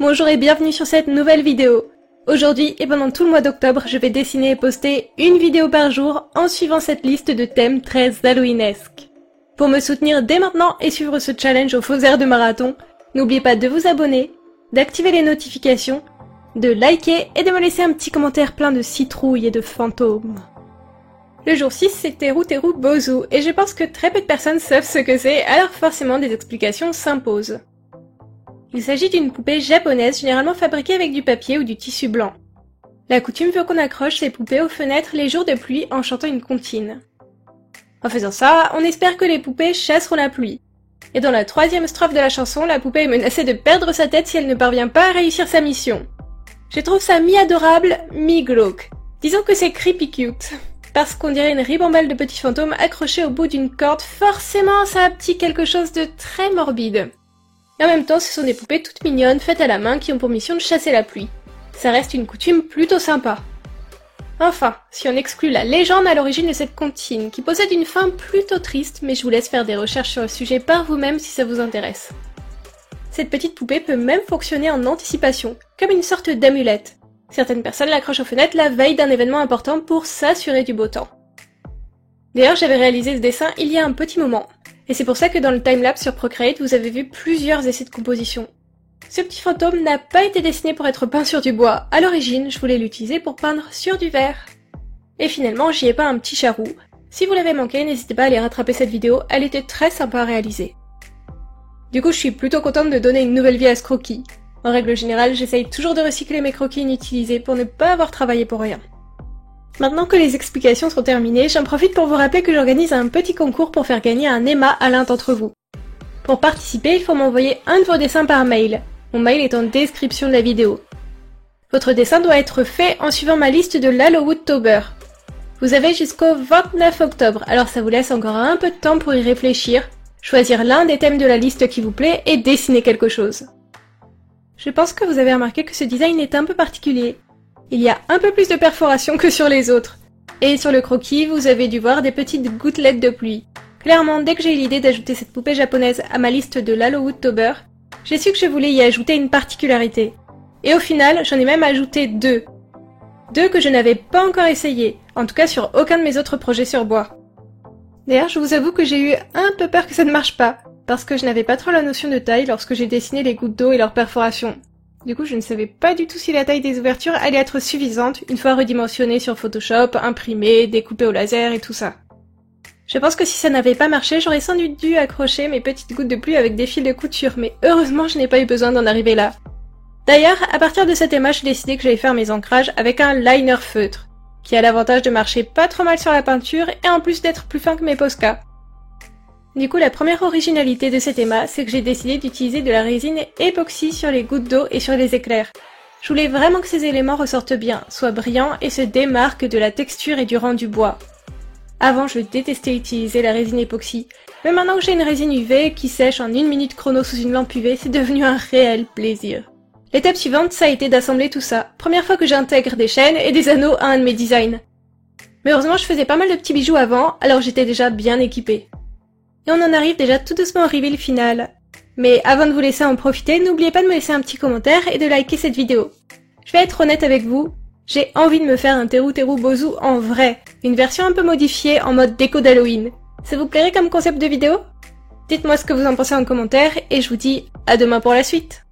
Bonjour et bienvenue sur cette nouvelle vidéo. Aujourd'hui et pendant tout le mois d'octobre, je vais dessiner et poster une vidéo par jour en suivant cette liste de thèmes très halloweenesques. Pour me soutenir dès maintenant et suivre ce challenge au faux air de marathon, n'oubliez pas de vous abonner, d'activer les notifications, de liker et de me laisser un petit commentaire plein de citrouilles et de fantômes. Le jour 6, c'est Teru Teru Bozu, et je pense que très peu de personnes savent ce que c'est, alors forcément des explications s'imposent. Il s'agit d'une poupée japonaise généralement fabriquée avec du papier ou du tissu blanc. La coutume veut qu'on accroche ces poupées aux fenêtres les jours de pluie en chantant une comptine. En faisant ça, on espère que les poupées chasseront la pluie. Et dans la troisième strophe de la chanson, la poupée est menacée de perdre sa tête si elle ne parvient pas à réussir sa mission. Je trouve ça mi-adorable, mi-glauque. Disons que c'est creepy cute. Parce qu'on dirait une ribambelle de petits fantômes accrochés au bout d'une corde, forcément ça a petit quelque chose de très morbide. Et en même temps, ce sont des poupées toutes mignonnes, faites à la main, qui ont pour mission de chasser la pluie. Ça reste une coutume plutôt sympa. Enfin, si on exclut la légende à l'origine de cette comptine, qui possède une fin plutôt triste, mais je vous laisse faire des recherches sur le sujet par vous-même si ça vous intéresse. Cette petite poupée peut même fonctionner en anticipation, comme une sorte d'amulette. Certaines personnes l'accrochent aux fenêtres la veille d'un événement important pour s'assurer du beau temps. D'ailleurs, j'avais réalisé ce dessin il y a un petit moment, et c'est pour ça que dans le timelapse sur Procreate, vous avez vu plusieurs essais de composition. Ce petit fantôme n'a pas été dessiné pour être peint sur du bois, à l'origine, je voulais l'utiliser pour peindre sur du verre. Et finalement, j'y ai peint un petit charroux. Si vous l'avez manqué, n'hésitez pas à aller rattraper cette vidéo, elle était très sympa à réaliser. Du coup, je suis plutôt contente de donner une nouvelle vie à ce croquis. En règle générale, j'essaye toujours de recycler mes croquis inutilisés pour ne pas avoir travaillé pour rien. Maintenant que les explications sont terminées, j'en profite pour vous rappeler que j'organise un petit concours pour faire gagner un Emma à l'un d'entre vous. Pour participer, il faut m'envoyer un de vos dessins par mail. Mon mail est en description de la vidéo. Votre dessin doit être fait en suivant ma liste de l'Halloweentober. Vous avez jusqu'au 29 octobre, alors ça vous laisse encore un peu de temps pour y réfléchir, choisir l'un des thèmes de la liste qui vous plaît et dessiner quelque chose. Je pense que vous avez remarqué que ce design est un peu particulier. Il y a un peu plus de perforations que sur les autres. Et sur le croquis, vous avez dû voir des petites gouttelettes de pluie. Clairement, dès que j'ai eu l'idée d'ajouter cette poupée japonaise à ma liste de l'Halloweentober, j'ai su que je voulais y ajouter une particularité. Et au final, j'en ai même ajouté deux. Deux que je n'avais pas encore essayé, en tout cas sur aucun de mes autres projets sur bois. D'ailleurs, je vous avoue que j'ai eu un peu peur que ça ne marche pas, parce que je n'avais pas trop la notion de taille lorsque j'ai dessiné les gouttes d'eau et leurs perforations. Du coup, je ne savais pas du tout si la taille des ouvertures allait être suffisante une fois redimensionnée sur Photoshop, imprimée, découpée au laser et tout ça. Je pense que si ça n'avait pas marché, j'aurais sans doute dû accrocher mes petites gouttes de pluie avec des fils de couture, mais heureusement je n'ai pas eu besoin d'en arriver là. D'ailleurs, à partir de cet Emma, j'ai décidé que j'allais faire mes ancrages avec un liner feutre, qui a l'avantage de marcher pas trop mal sur la peinture et en plus d'être plus fin que mes Posca. Du coup, la première originalité de cet Emma, c'est que j'ai décidé d'utiliser de la résine époxy sur les gouttes d'eau et sur les éclairs. Je voulais vraiment que ces éléments ressortent bien, soient brillants et se démarquent de la texture et du rendu bois. Avant, je détestais utiliser la résine époxy, mais maintenant que j'ai une résine UV qui sèche en 1 minute chrono sous une lampe UV, c'est devenu un réel plaisir. L'étape suivante, ça a été d'assembler tout ça. Première fois que j'intègre des chaînes et des anneaux à un de mes designs. Mais heureusement, je faisais pas mal de petits bijoux avant, alors j'étais déjà bien équipée. Et on en arrive déjà tout doucement au reveal final. Mais avant de vous laisser en profiter, n'oubliez pas de me laisser un petit commentaire et de liker cette vidéo. Je vais être honnête avec vous, j'ai envie de me faire un Teru Teru Bozu en vrai, une version un peu modifiée en mode déco d'Halloween. Ça vous plairait comme concept de vidéo? Dites-moi ce que vous en pensez en commentaire et je vous dis à demain pour la suite.